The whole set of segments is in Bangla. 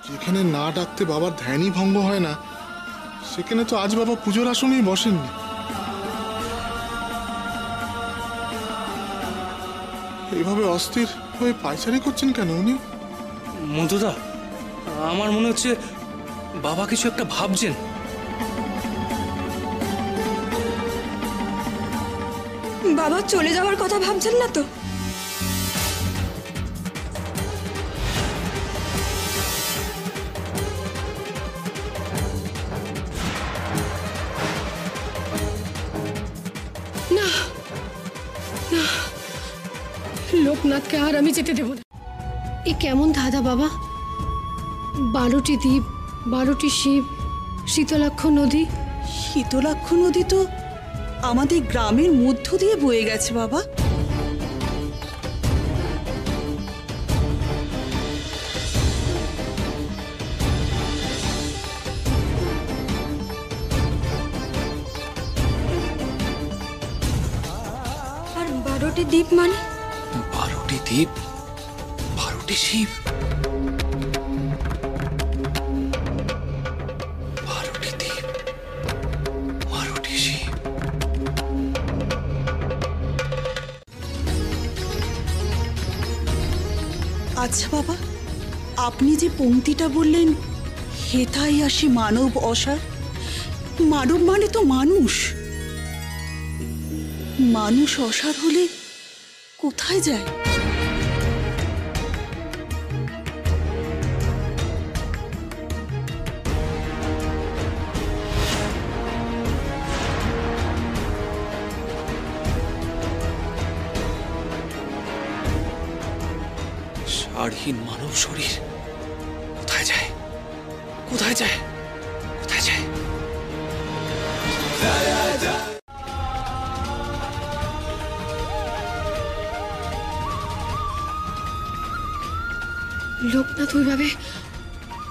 যেখানে না ডাকতে বাবার ধ্যানই ভঙ্গ হয় না, সেখানে তো আজ বাবা পুজোর আসনেই বসেননি। এইভাবে অস্থির হয়ে পায়চারি করছেন কেন উনি? মধুদা, আমার মনে হচ্ছে বাবা কিছু একটা ভাবছেন। বাবা চলে যাওয়ার কথা ভাবছেন না তো? না না, লোকনাথকে আর আমি যেতে দেব না। এ কেমন ধাঁধা বাবা? 12টি দ্বীপ, 12টি শিব, শীতলাক্ষ নদী। শীতলাক্ষ নদী তো আমাদের গ্রামের মধ্য দিয়ে বয়ে গেছে বাবা। আর 12টি দ্বীপ মানে? 12টি দ্বীপ, 12টি শিব, 12টি দ্বীপ, 12টি শিব। আচ্ছা বাবা, আপনি যে পংক্তিটা বললেন, হেথায় আসে মানব অসার, মানব মানে তো মানুষ। মানুষ অসার হলে কোথায় যায়? সারহীন মানব শরীর কোথায় যায়? কোথায় যায়? কোথায় যায়? লোকনাথ ওইভাবে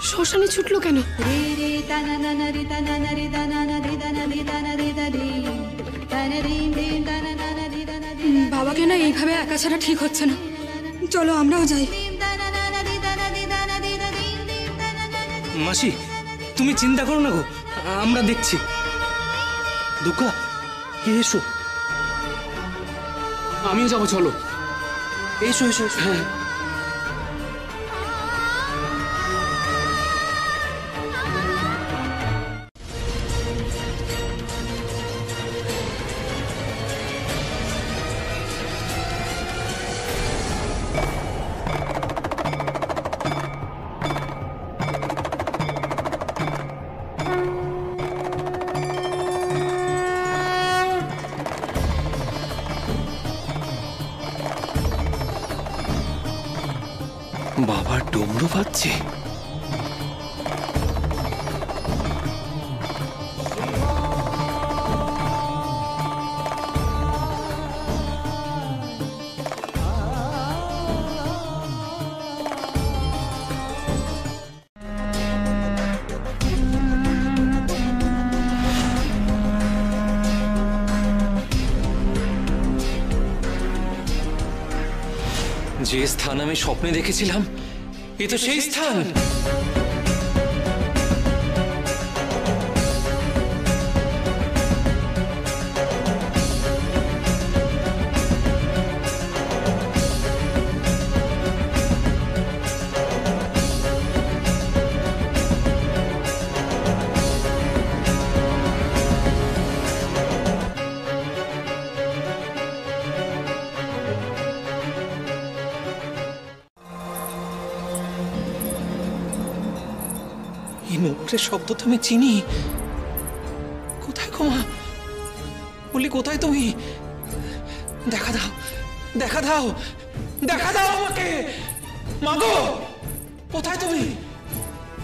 শ্মশানে ছুটলো কেন? বাবাকে না এইভাবে একা ছাড়া ঠিক হচ্ছে না। চলো আমরাও যাই। মাসি, তুমি চিন্তা করো না গো, আমরা দেখছি। দুঃখা, এসো। আমিও যাবো, চলো। এসো এসো এসো। হ্যাঁ, বাবার ডমরু বাজছে। যে স্থান আমি স্বপ্নে দেখেছিলাম, এ তো সেই স্থান। এই নোংরের শব্দ তো আমি চিনি। কোথায় ক্ষমা বলি, কোথায় তুমি? দেখা দাও, দেখা দাও, দেখা দাও আমাকে। মাগো, কোথায় তুমি?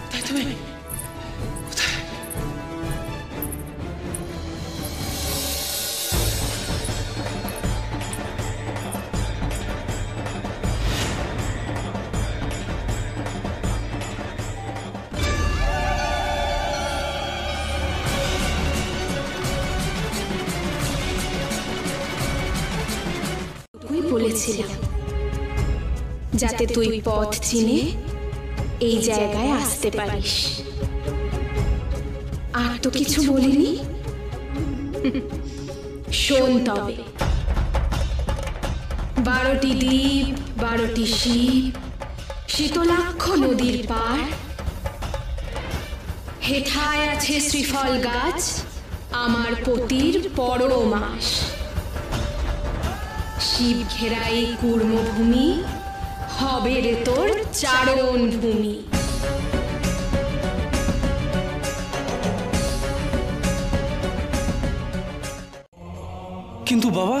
কোথায় তুমি? কোথায়? তুই বলেছিলাম যাতে তুই পথ চিনে এই জায়গায় আসতে পারিস। আর তো কিছু বলিনি। শোন তবে, 12টি দ্বীপ, 12টি শিব, শীতলাক্ষ নদীর পার, হেথায় আছে শ্রীফল গাছ, আমার পতির পরমাস। শিব ঘেরাই কূর্মভূমি, হবে রে তোর চারণ ভূমি। কিন্তু বাবা,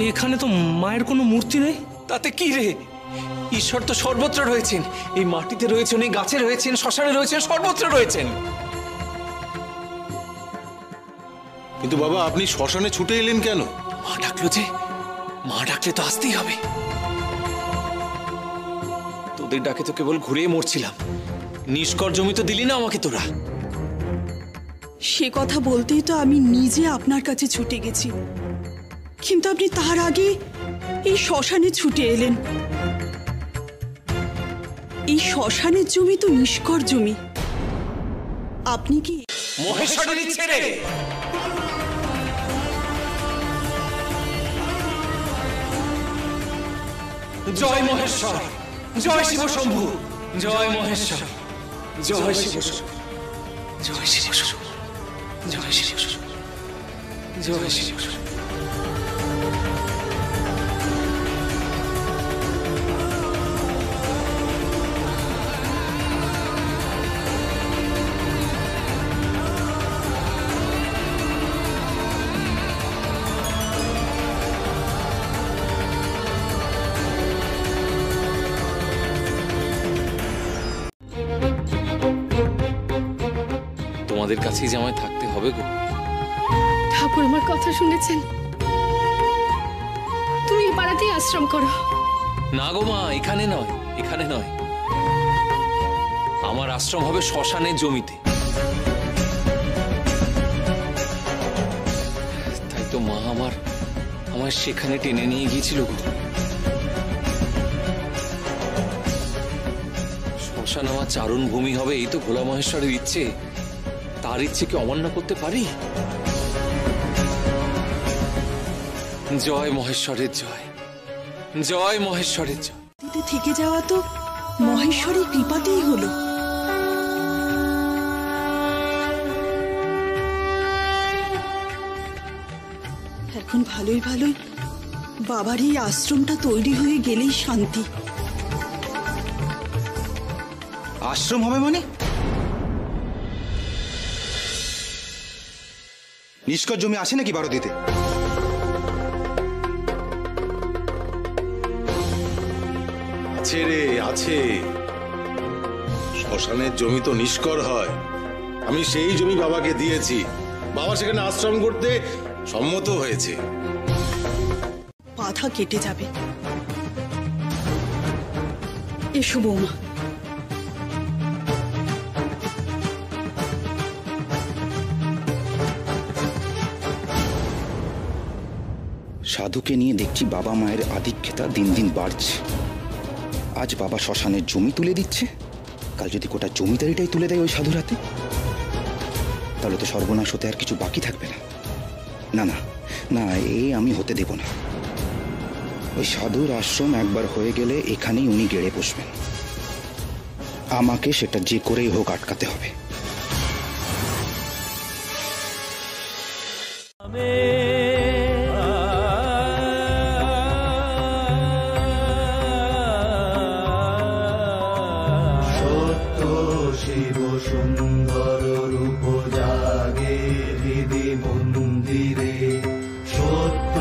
এখানে তো মায়ের কোনো মূর্তি নেই। তাতে কি রে? ঈশ্বর তো সর্বত্র রয়েছেন। এই মাটিতে রয়েছেন, এই গাছে রয়েছেন, শ্মশানে রয়েছেন, সর্বত্র রয়েছেন। কিন্তু বাবা, আপনি শ্মশানে ছুটে এলেন কেন? মা ডাকলো যে, মা ডাকলে তো আসতেই হবে। তোদের ডাকে তো কেবল ঘুরেই মরছিলাম। নিষ্কর জমি তো দিলি না আমাকে তোরা। সে কথা বলতেই তো আমি নিজে আপনার কাছে ছুটে গেছি, কিন্তু আপনি তার আগে এই শ্মশানে ছুটে এলেন। এই শ্মশানের জমি তো নিষ্কর জমি। আপনি কি মহেশ্বরের ইচ্ছে রে? জয় মহেশ্বর, জয় শিব শম্ভু, জয় মহেশ্বর, জয় শিব শম্ভু, জয় শিব শম্ভু, জয় শিব শম্ভু, জয় শিব শম্ভু। তোমাদের কাছেই যে আমায় থাকতে হবে গো। ঠাকুর আমার কথা শুনেছেন, তুমি এই পাড়াতেই আশ্রম করো। না গো মা, এখানে নয়, এখানে নয়। আমার আশ্রম হবে শ্মশানের জমিতে। তাই তো মা আমার সেখানে টেনে নিয়ে গিয়েছিল গো। শ্মশান আমার চারণ ভূমি হবে, এই তো ভোলা মহেশ্বরের ইচ্ছে। তার ইচ্ছে কি অমান্য করতে পারি? জয় মহেশ্বরের জয়, জয় মহেশ্বরের জয়। দিতে থেকে যাওয়া তো মহেশ্বরের কৃপাতেই হলো। এখন ভালোই ভালোই বাবার এই আশ্রমটা তৈরি হয়ে গেলেই শান্তি। আশ্রম হবে মানে? নিষ্কর জমি আসে নাকি বারোদিতে? আছে রে, আছে। শ্মশানের জমি তো নিষ্কর হয়। আমি সেই জমি বাবাকে দিয়েছি। বাবা সেখানে আশ্রম করতে সম্মত হয়েছে। বাধা কেটে যাবে। এসো বৌমা। সাধুকে নিয়ে দেখছি বাবা মায়ের আধিক্যতা দিন দিন বাড়ছে। আজ বাবা শ্মশানের জমি তুলে দিচ্ছে, কাল যদি গোটা জমিদারিটাই তুলে দেয় ওই সাধুর হাতে, তাহলে তো সর্বনাশ হতে আর কিছু বাকি থাকবে না। না না না, এই আমি হতে দেব না। ওই সাধুর আশ্রম একবার হয়ে গেলে এখানেই উনি গেড়ে বসবেন। আমাকে সেটা যে করেই হোক আটকাতে হবে। শিব সুন্দর রূপ জাগে হৃদি মন্দিরে, সত্য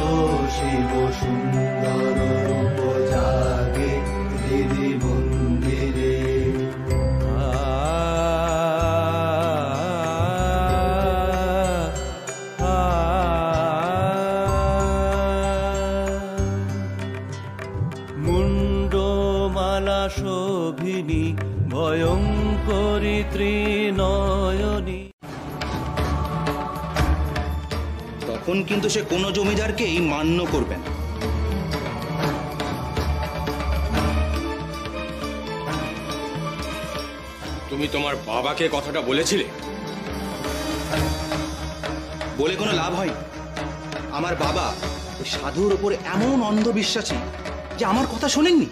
শিব সুন্দর রূপ জাগে হৃদি মন্দিরে। মুন্ডমালা শোভিনী ভয়ঙ্করী ত্রিনয়নী। তখন কিন্তু সে কোনো জমিদারকেই মান্য করবেন। তুমি তোমার বাবাকে কথাটা বলেছিলে? বলে কোনো লাভ হয়? আমার বাবা ওই সাধুর ওপর এমন অন্ধবিশ্বাসী যে আমার কথা শোনেননি।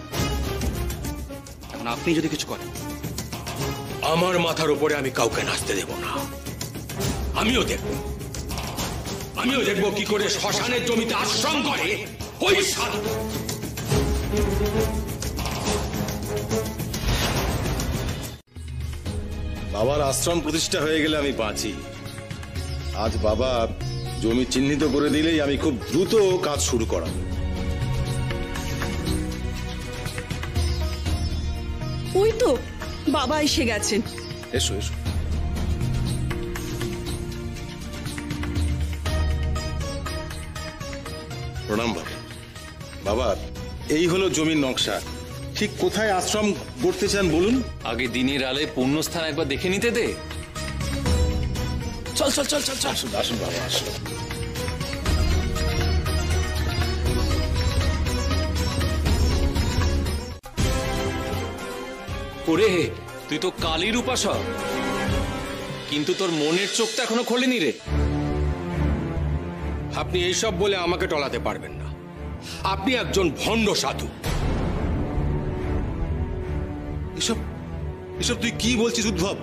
এখন আপনি যদি কিছু করেন, আমার মাথার উপরে আমি কাউকে নাচতে দেব না। আমিও দেখব কি করে শ্মশানের জমিতে আশ্রম করে ওই সাধু। বাবার আশ্রম প্রতিষ্ঠা হয়ে গেলে আমি বাঁচি। আজ বাবা জমি চিহ্নিত করে দিলেই আমি খুব দ্রুত কাজ শুরু করাবো। ওই তো বাবা এসে গেছেন। এসো এসো। প্রণাম বাবা। বাবা, এই হলো জমির নকশা। ঠিক কোথায় আশ্রম গড়তে চান বলুন? আগে দিনের আলোয় পুণ্যস্থান একবার দেখে নিতে দে। চল চল চল চল চল। আসুন আসুন বাবা আসুন। ওরে, তুই তো কালীর উপাসক, কিন্তু তোর মনের চোখটা এখনো খোলেনি রে। আপনি এইসব বলে আমাকে টলাতে পারবেন না। আপনি একজন ভণ্ড সাধু। এসব এসব তুই কি বলছিস উদ্ভব?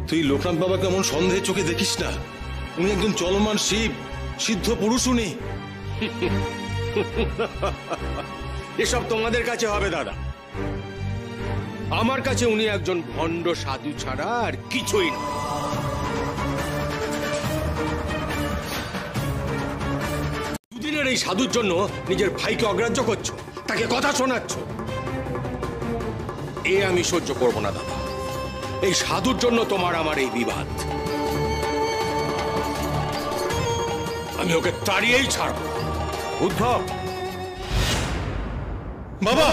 তুই লোকনাথ বাবাকে এমন সন্দেহের চোখে দেখিস না। উনি একজন চলমান শিব, সিদ্ধ পুরুষ উনি। এসব তোমাদের কাছে হবে দাদা, আমার কাছে উনি একজন ভণ্ড সাধু ছাড়া আর কিছুই না। দুদিনের এই সাধুর জন্য নিজের ভাইকে অগ্রাহ্য করছো, তাকে কথা শোনাচ্ছ। এ আমি সহ্য করব না দাদা। এই সাধুর জন্য তোমার আমার এই বিবাদ। আমি ওকে তাড়িয়েই ছাড়ব। উদ্ধব বাবা,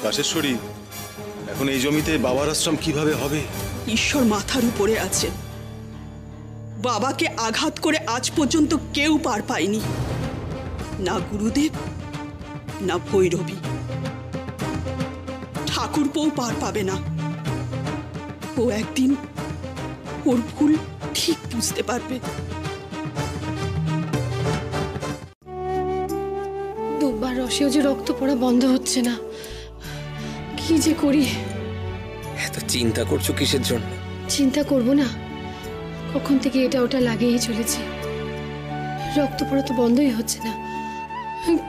কাশেশ্বরী, এখন এই জমিতে বাবার আশ্রম কিভাবে হবে? ঈশ্বর মাথার উপরে আছেন। বাবাকে আঘাত করে আজ পর্যন্ত কেউ পার পায়নি, না গুরুদেব না ভৈরবী। ঠাকুরপোও পার পাবে না। ও একদিন ওর ভুল ঠিক বুঝতে পারবে। দুবার রসেও যে রক্ত পড়া বন্ধ হচ্ছে না, কি যে করি। এত চিন্তা করছো কিসের জন্য? চিন্তা করব না, কখন থেকে এটা ওটা লাগিয়েই চলেছে। রক্ত পড়া তো বন্ধই হচ্ছে না।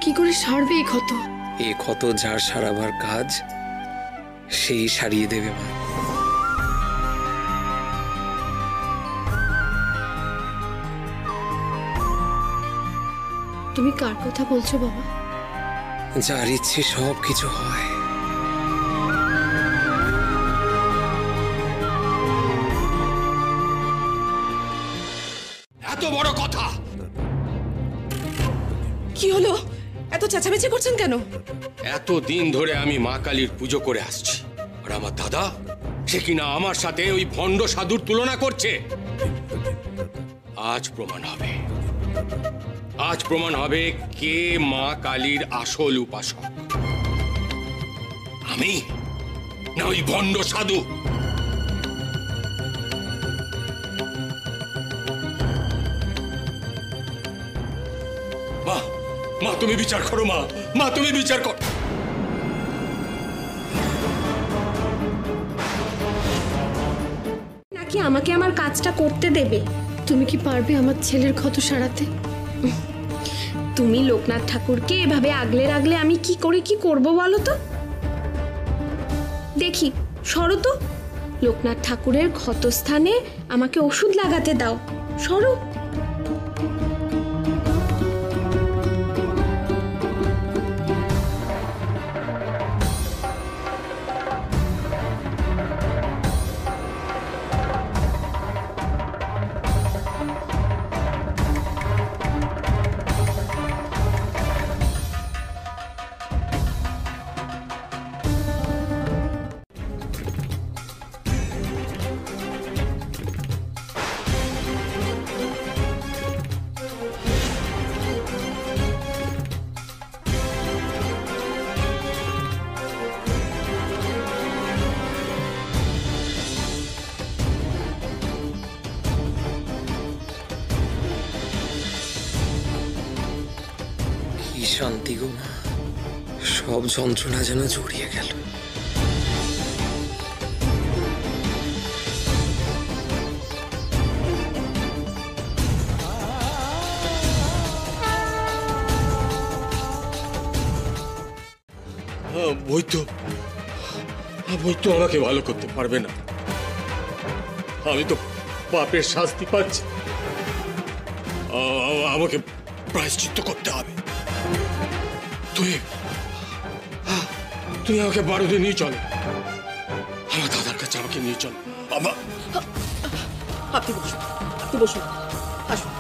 কি করে সারবে এই ক্ষত? এই ক্ষত যার সারাবার কাজ সেই সারিয়ে দেবে মা। তুমি কার কথা বলছো বাবা? যার ইচ্ছে সব কিছু হয়। এত বড় কথা! কি হলো? এত চেঁচামেচি করছেন কেন? এতদিন ধরে আমি মা কালীর পুজো করে আসছি, আর আমার দাদা সে কিনা আমার সাথে ওই ভণ্ড সাধুর তুলনা করছে। আজ প্রমাণ হবে, আজ প্রমাণ হবে কে মা কালীর আসল উপাসক, আমি না ওই ভণ্ড সাধু। মা, মা তুমি বিচার করো। মা, মা তুমি বিচার করো। নাকি আমাকে আমার কাজটা করতে দেবে? তুমি কি পারবে আমার ছেলের ক্ষত সারাতে? তুমি লোকনাথ ঠাকুরকে এভাবে আগলে রাখলে আমি কি করে কি করব বলো তো? দেখি, সরো তো। লোকনাথ ঠাকুরের ক্ষতস্থানে আমাকে ওষুধ লাগাতে দাও। সরো। কি শান্তি গো মা, সব যন্ত্রণা যেন জড়িয়ে গেল। বৈদ্য আমাকে ভালো করতে পারবে না। আমি তো পাপের শাস্তি পাচ্ছি, আমাকে প্রায়শ্চিত্ত করতে হবে। তুই আমাকে বাড়িতে নিয়ে চল, আমার দাদার কাছে আমাকে নিয়ে চল। আপনি বসুন, আপনি বসুন, আসুন,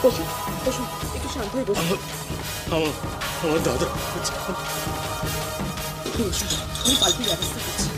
বসুন, বসুন, একটু শান্ত হয়ে বসুন। আমার দাদা আমি পাল্টি ব্যবস্থা করছি।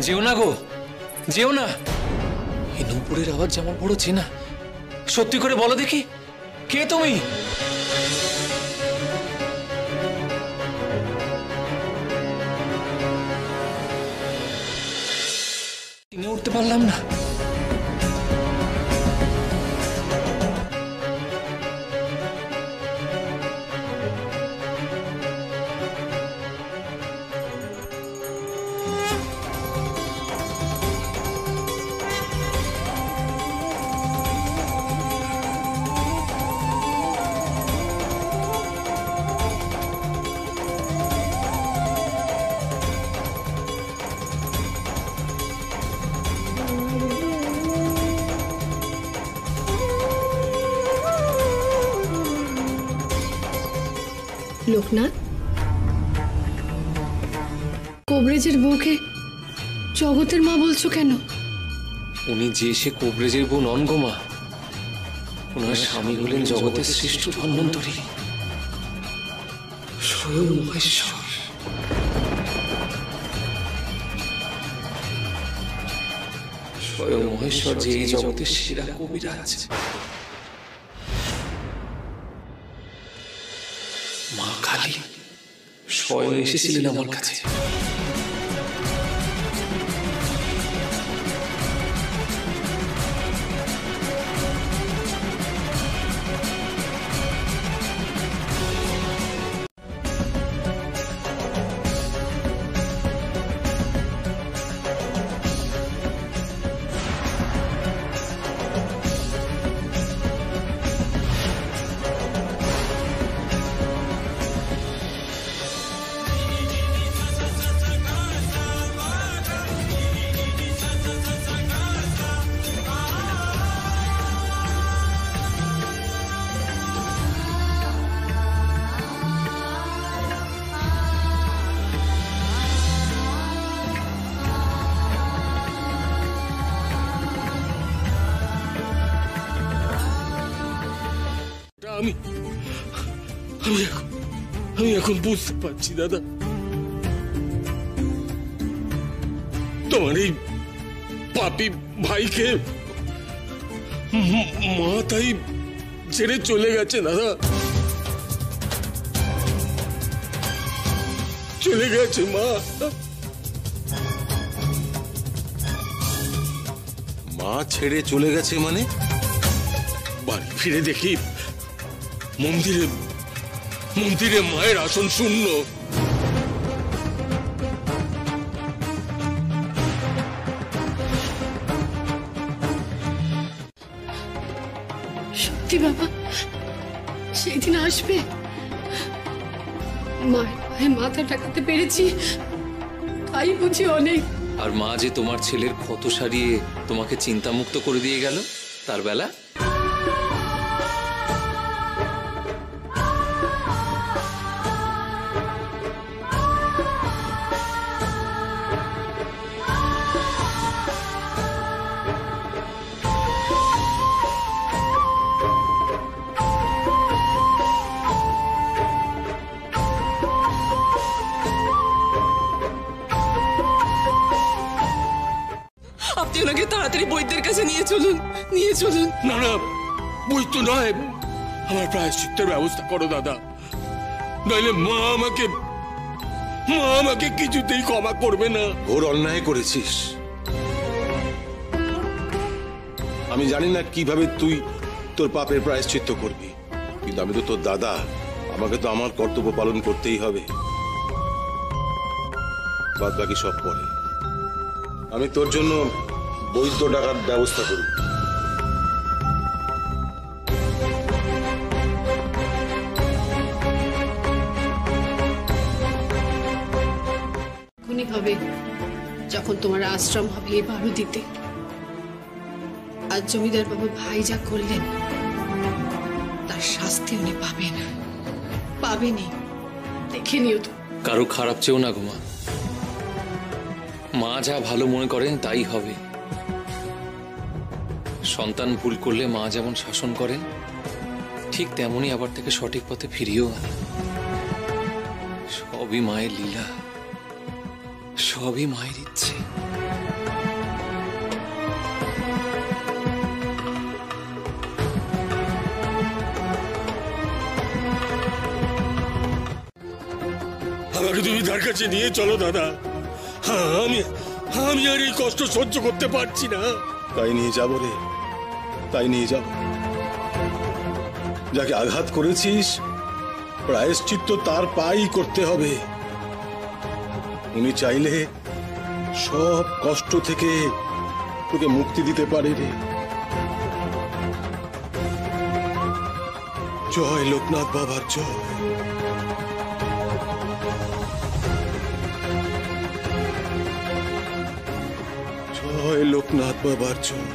যেও না গো, যেও না। এই নূপুরের আওয়াজ যেমন বড় চেনা। সত্যি করে বলো দেখি, কে তুমি? চিনে উঠতে পারলাম না। লোকনাথ, কবরেজের বউকে জগতের মা বলছো কেন? উনি যে সে কবরেজের বউ নন গো মা, ওনার স্বামী হলেন জগতের শ্রেষ্ঠ ধন্বন্তরী, স্বয়ং মহেশ্বর। স্বয়ং মহেশ্বর যে এই জগতের সেরা কবিরাজ। মা কালী স্বয়ং এসেছিলেন আমার কাছে। আমি এখন বুঝতে পারছি দাদা, তোমার এই পাপী ভাইকে মা তাই ছেড়ে চলে গেছে দাদা, চলে গেছে মা। মা ছেড়ে চলে গেছে মানে? বাড়ি ফিরে দেখি মন্দিরে মন্দিরে মায়ের আসন শূন্য। সত্যি বাবা সেই দিন আসবে? মায়ের পায়ে মাথা ঠাকাতে পেরেছি তাই বুঝি অনেক। আর মা যে তোমার ছেলের ক্ষত সারিয়ে তোমাকে চিন্তামুক্ত করে দিয়ে গেল তার বেলা। আপনি ওনাকে তাড়াতাড়ি বৈদ্যের কাছে নিয়ে চলুন, নিয়ে চলুন। না না, বই তো নয়, আমার প্রায়শ্চিত্তের ব্যবস্থা করো দাদা, নইলে মা আমাকে কিছুতেই ক্ষমা করবে না। ঘোর অন্যায় করেছিস। আমি জানি না কিভাবে তুই তোর পাপের প্রায়শ্চিত্ত করবি, কিন্তু আমি তো তোর দাদা, আমাকে তো আমার কর্তব্য পালন করতেই হবে। বাদ বাকি সব পরে। আমি তোর জন্য বৈদ্য টাকার ব্যবস্থা করি। এখনই হবে যখন তোমার আশ্রম হবে এই বারুদিতে। আজ জমিদার বাবু ভাই যা করলেন তার শাস্তি উনি পাবেন, পাবেনই, দেখে নিও তো। কারো খারাপ চেও না গো মা, মা যা ভালো মনে করেন তাই হবে। সন্তান ভুল করলে মা যেমন শাসন করেন ঠিক তেমনি আবার থেকে সঠিক পথে ফিরিয়েও আনেন। সবই মায়ের লীলা, সবই মায়ের ইচ্ছে। আমাকে তুমি তার কাছে নিয়ে চলো দাদা, আমি আর এই কষ্ট সহ্য করতে পারছি না। তাই নিয়ে যাবো রে, তাই নিয়ে যাব। যাকে আঘাত করেছিস প্রায়শ্চিত্ত তার পাই করতে হবে। উনি চাইলে সব কষ্ট থেকে তোকে মুক্তি দিতে পারে রে। জয় লোকনাথ বাবার জয়। জয় লোকনাথ বাবার জয়,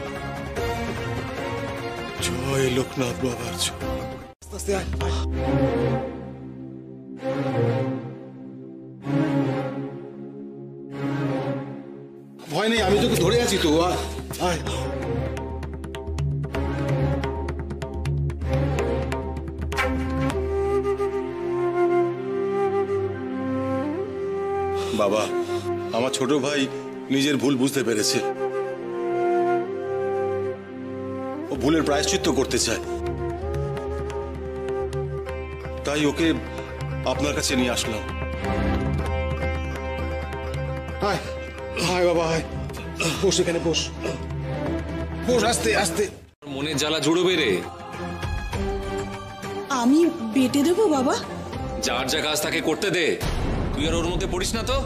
জয় লোকনাথ বাবার জয়। ভয় নেই, আমি তোকে ধরে আছি তো। আয় বাবা, আমার ছোট ভাই নিজের ভুল বুঝতে পেরেছে, ও ভুলের প্রায়শ্চিত্ত করতে চায়, তাই ওকে আপনার কাছে নিয়ে আসলাম। আয় আয় বাবা, আয় বস, এখানে বস, বস, আস্তে আস্তে। মনের জ্বালা জুড়বে রে। আমি বেটে দেবো বাবা? যার যা কাজ তাকে করতে দে, তুই আর ওর মধ্যে পড়িস না তো।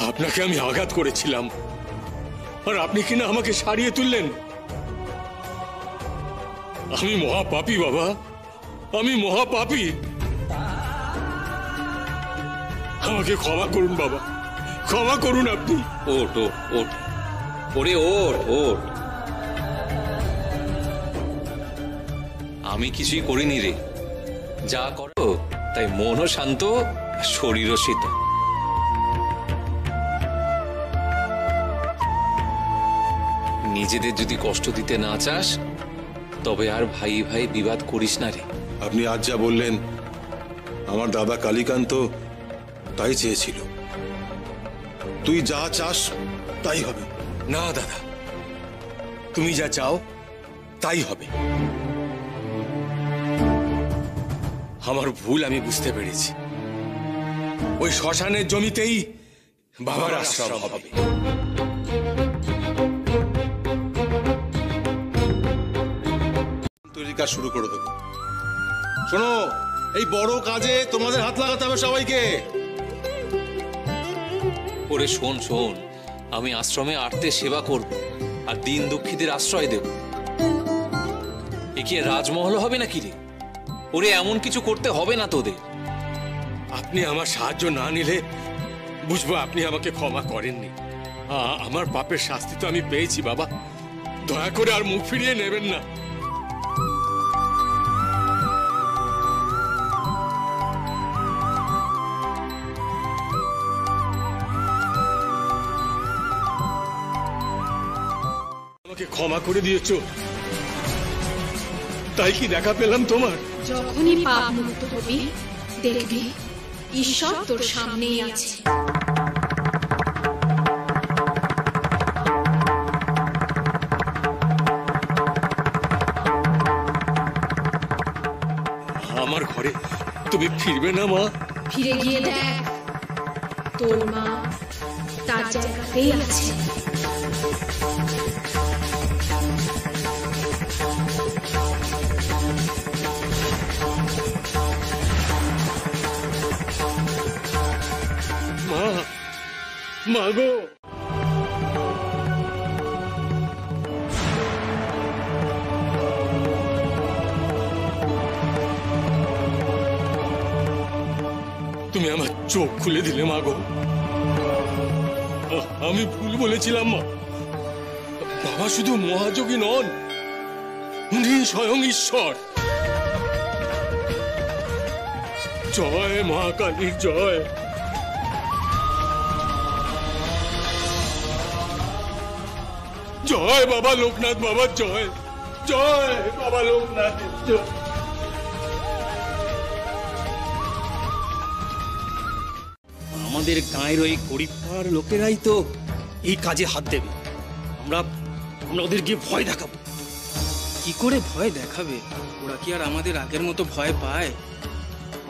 আপনাকে আমি আঘাত করেছিলাম আর আপনি কিনা আমাকে সারিয়ে তুললেন। আমি মহাপাপী বাবা, আমি মহাপাপী। আমাকে ক্ষমা করুন বাবা, ক্ষমা করুন আপনি। ওঠ ওঠ ওঠ, ওরে ওঠ ওঠ। আমি কিছুই করিনি রে, যা করো তাই মনও শান্ত, শরীরও শীতল। নিজেদের যদি কষ্ট দিতে না চাস তবে আর ভাই ভাই বিবাদ করিস না রে। আপনি আজ যা বললেন আমার দাদা কালীকান্ত তাই চেয়েছিল। তুই যা চাস তাই হবে। না দাদা, তুমি যা চাও তাই হবে। আমার ভুল আমি বুঝতে পেরেছি। ওই শ্মশানের জমিতেই বাবার আশ্রম হবে। তৈরির কাজ শুরু করে দেবো। শোনো, এই বড় কাজে তোমাদের হাত লাগাতে হবে সবাইকে। ওরে শোন শোন, আমি আশ্রমে আর্তের সেবা করব আর দিন দুঃখীদের আশ্রয় দেব। এ কি রাজমহল হবে নাকি রে? ওরে এমন কিছু করতে হবে না তোদের। আপনি আমার সাহায্য না নিলে বুঝবো আপনি আমাকে ক্ষমা করেননি। আমার পাপের শাস্তি তো আমি পেয়েছি বাবা, দয়া করে আর মুখ ফিরিয়ে নেবেন না। আমাকে ক্ষমা করে দিয়েছো, তাই কি দেখা পেলাম তোমার? যখনই পাপ মুক্ত হবি দেখবি ঈশ্বর তোর সামনেই আছে। আমার ঘরে তুমি ফিরবে না মা? ফিরে গিয়ে দেখ তোর মা তার জায়গাতেই আছে। মা, মা গো। তুমি আমার চোখ খুলে দিলে মা গো। আমি ভুল বলেছিলাম মা। বাবা শুধু মহাযোগী নন, উনি স্বয়ং ঈশ্বর। জয় মা কালীর জয়। জয় বাবা লোকনাথ বাবার জয়। জয় বাবা লোকনাথ জয়। আমাদের গায়ের ওই গরিব পাড়ার লোকেরাই তো এই কাজে হাত দেবে। আমরা ওদের গিয়ে ভয় দেখাবো। কি করে ভয় দেখাবে? ওরা কি আর আমাদের আগের মতো ভয় পায়?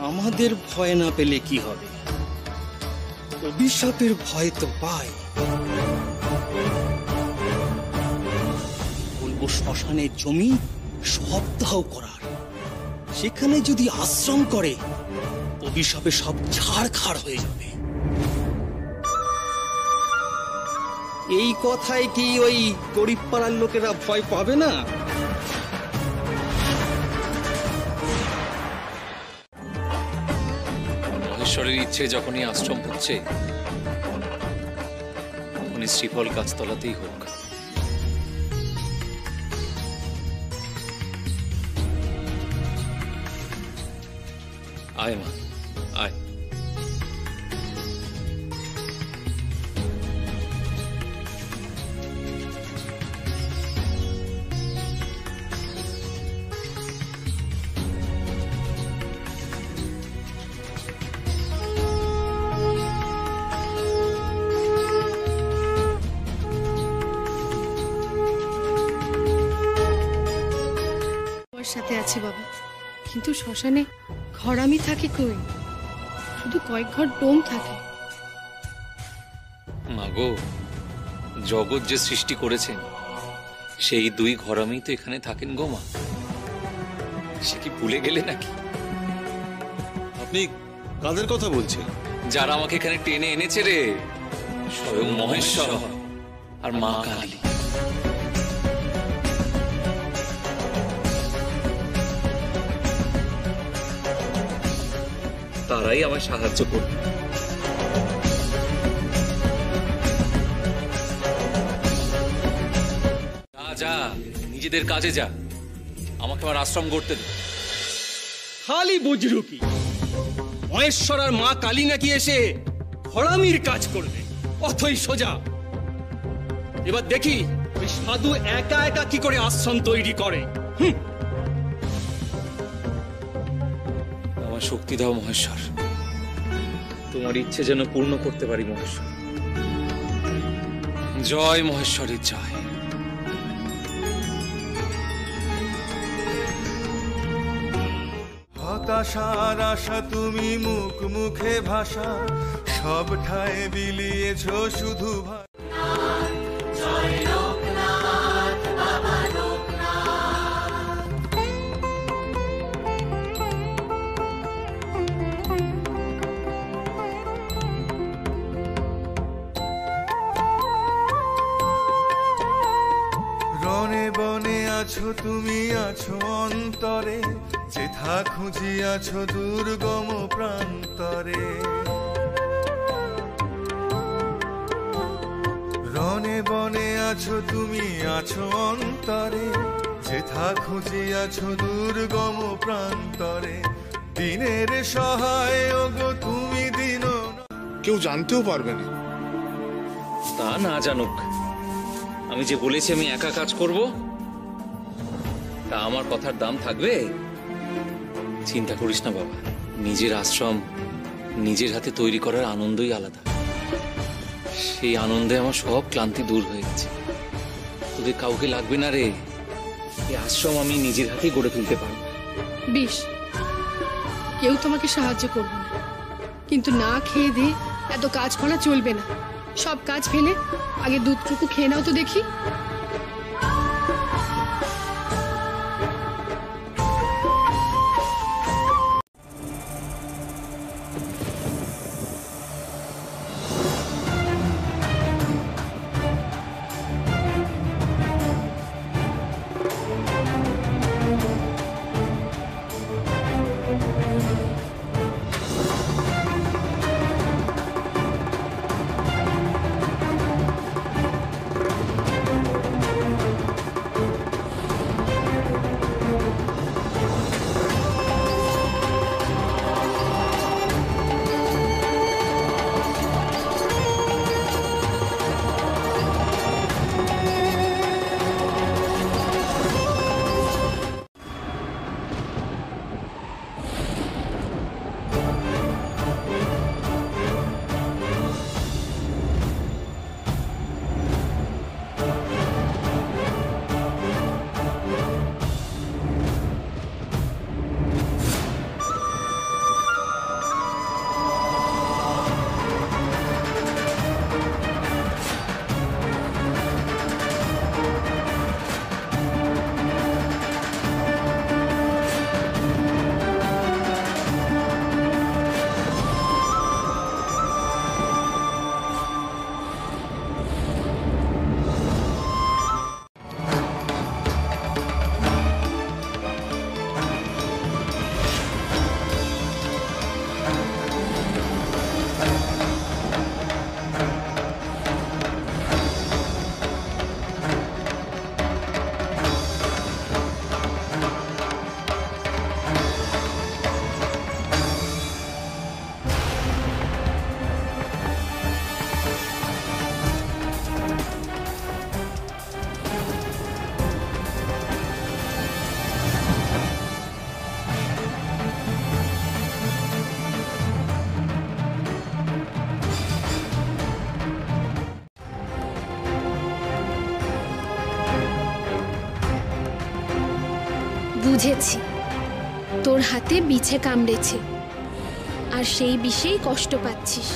আমাদের ভয় না পেলে কি হবে? অভিশাপের ভয় তো পায়। বলবো শ্মশানের জমি সপ্তাহ করার, সেখানে যদি আশ্রম করে অভিশাপে সব ছাড়খাড় হয়ে যাবে। এই কথায় কি ওই গরিব পাড়ার লোকেরা ভয় পাবে না? মহেশ্বরের ইচ্ছে যখনই আশ্রম হচ্ছে তখনই শ্রীফল গাছতলাতেই হোক। আয় মা, আয়। সাথে আছে বাবা, কিন্তু শ্মশানে ঘর আমি থাকি কই? শুধু কয়েক ঘর ডোম থাকে। মাগো, জগৎ যে সৃষ্টি করেছেন সেই দুই ঘরামেই তো এখানে থাকেন গো মা। সে কি ভুলে গেলে নাকি? আপনি কাদের কথা বলছেন? যারা আমাকে এখানে টেনে এনেছে রে, স্বয়ং মহেশ্বর আর মা কালী। তারাই আমায় সাহায্য করবে। নিজেদের কাজে যা, আমাকে আমার আশ্রম গড়তে দে। খালি বুজরুকি মহেশ্বর আর মা কালী নাকি এসে হরামির কাজ করবে, অথই সোজা। এবার দেখি ওই সাধু একা একা কি করে আশ্রম তৈরি করে। আমার শক্তি দাও মহেশ্বর, তোমার ইচ্ছে যেন পূর্ণ করতে পারি মহেশ্বর। জয় মহেশ্বরের জয়। হতাশার আশা তুমি মুখ মুখে ভাষা, সব ঠায় বিলিয়েছ শুধু রনে বনে আছো তুমি, আছো অন্তরে, যেথা খুঁজিয়াছ দুর্গম প্রান্তরে। রনে বনে আছো তুমি, আছো অন্তরে, যেথা খুঁজিয়াছ দুর্গম প্রান্তরে। দিনের সহায় ওগো তুমি দিন, কেউ জানতেও পারবে না। তা না জানুক, আমি যে বলেছি আমি একা কাজ করব, তা আমার কথার দাম থাকবে? চিন্তা করিস না বাবা, নিজের আশ্রম নিজের হাতে তৈরি করার আনন্দই আলাদা। সেই আনন্দে আমার সব ক্লান্তি দূর হয়ে গেছে। তোদের কাউকে লাগবে না রে, এই আশ্রম আমি নিজের হাতেই গড়ে তুলতে পারবো। বেশ, কেউ তোমাকে সাহায্য করবে না, কিন্তু না খেয়ে দিয়ে এত কাজ করা চলবে না। সব কাজ ফেলে আগে দুধটুকু খেয়ে নাও তো দেখি। বুঝেছি, তোর হাতে বিছে কামড়েছে আর সেই বিষেই কষ্ট পাচ্ছিস,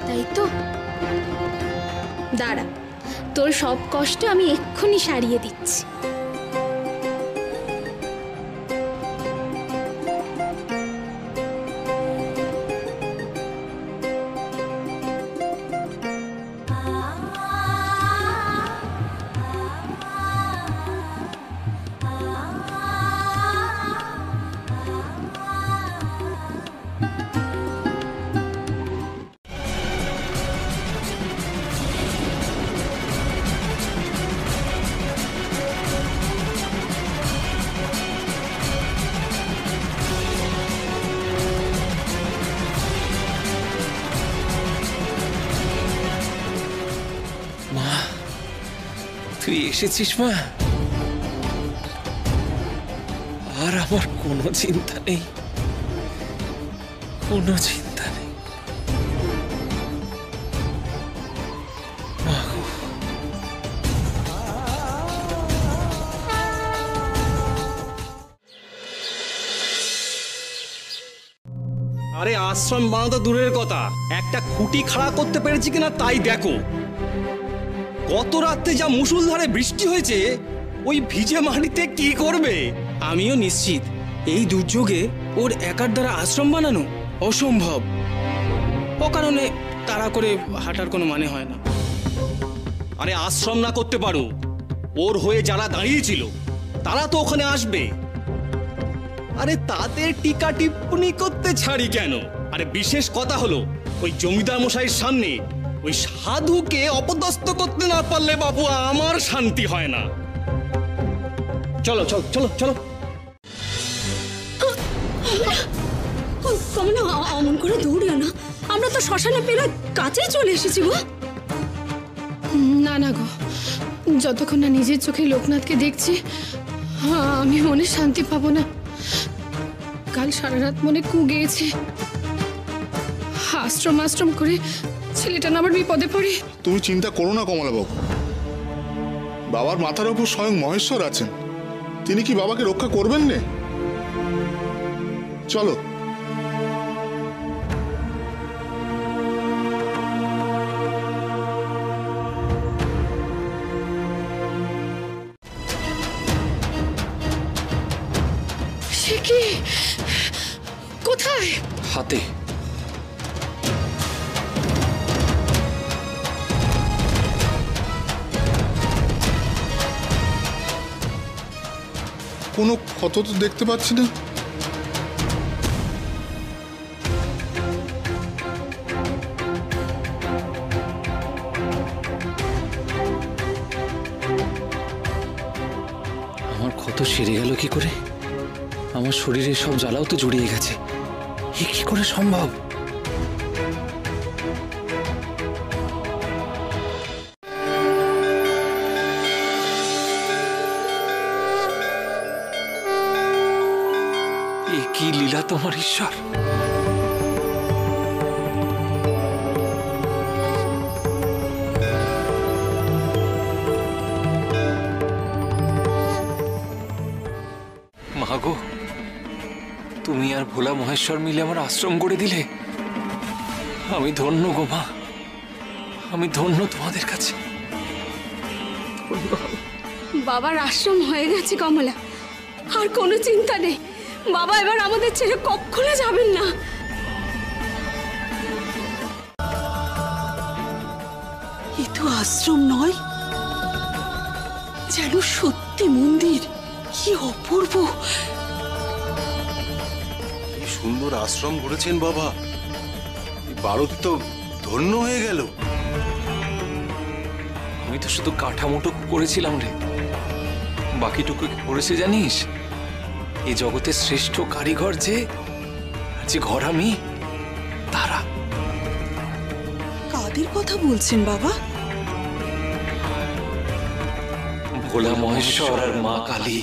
তাই তো? দাঁড়া, তোর সব কষ্ট আমি এক্ষুনি সারিয়ে দিচ্ছি। তুই এসেছিস মা, আর আমার কোনো চিন্তা নেই, কোনো চিন্তা নেই। আরে আশ্রম বানানো দূরের কথা, একটা খুঁটি খাড়া করতে পেরেছি কিনা তাই দেখো। গত রাতে যা মুষলধারে বৃষ্টি হয়েছে, ওই ভিজে মাটিতে কি করবে? আমিও নিশ্চিত এই দুর্যোগে ওর একার দ্বারা আশ্রম বানানো অসম্ভব। ও কারণে তাড়া করে হাঁটার কোনো মানে হয় না। আরে আশ্রম না করতে পারো, ওর হয়ে যারা দাঁড়িয়েছিল তারা তো ওখানে আসবে। আরে তাদের টিকা টিপ্পনি করতে ছাড়ি কেন? আরে বিশেষ কথা হলো, ওই জমিদার মশাইয়ের সামনে ওই সাধুকে অপদস্থ করতে না পারলে বাবু আমার শান্তি হয় না। চলো চলো চলো চলো। কমলা, অমন করে দৌড়িও না, আমরা তো শ্মশানে পেরোয় কাছেই চলে এসেছি গো। না না গো, যতক্ষণ না নিজের চোখে লোকনাথকে দেখছি আমি মনে শান্তি পাবো না। কাল সারা রাত মনে কুগিয়েছে, আশ্রম আশ্রম করে ছেলেটা না আবার বিপদে পড়ে। তুমি চিন্তা করো না কমলাবাবু, বাবার মাথার উপর স্বয়ং মহেশ্বর আছেন, তিনি কি বাবাকে রক্ষা করবেন না? চলো। সে কি? কোথায়? হাতে। কোনো ক্ষত তো দেখতে পাচ্ছি না। আমার ক্ষত সেরে গেল কি করে? আমার শরীরে সব জ্বালাও তো জড়িয়ে গেছে, এ কি করে সম্ভব? এ কি লীলা তোমার ঈশ্বর! মাগো, তুমি আর ভোলা মহেশ্বর মিলে আমার আশ্রম করে দিলে। আমি ধন্য গো মা, আমি ধন্য তোমাদের কাছে। বাবার আশ্রম হয়ে গেছে কমলা, আর কোনো চিন্তা নেই। বাবা এবার আমাদের ছেড়ে কখনো যাবেন না। এ তো আশ্রম নয়, যেন সত্যি মন্দির। কি অপূর্ব! কি সুন্দর আশ্রম গড়েছেন বাবা, ভারত তো ধন্য হয়ে গেল। আমি তো শুধু কাঠামোটুকু করেছিলাম রে, বাকিটুকু কি করেছে জানিস? এই জগতের শ্রেষ্ঠ কারিগর যে ঘর আমি, তারা। কাদের কথা বলছেন বাবা? ভোলা মহেশ্বর আর মা কালী।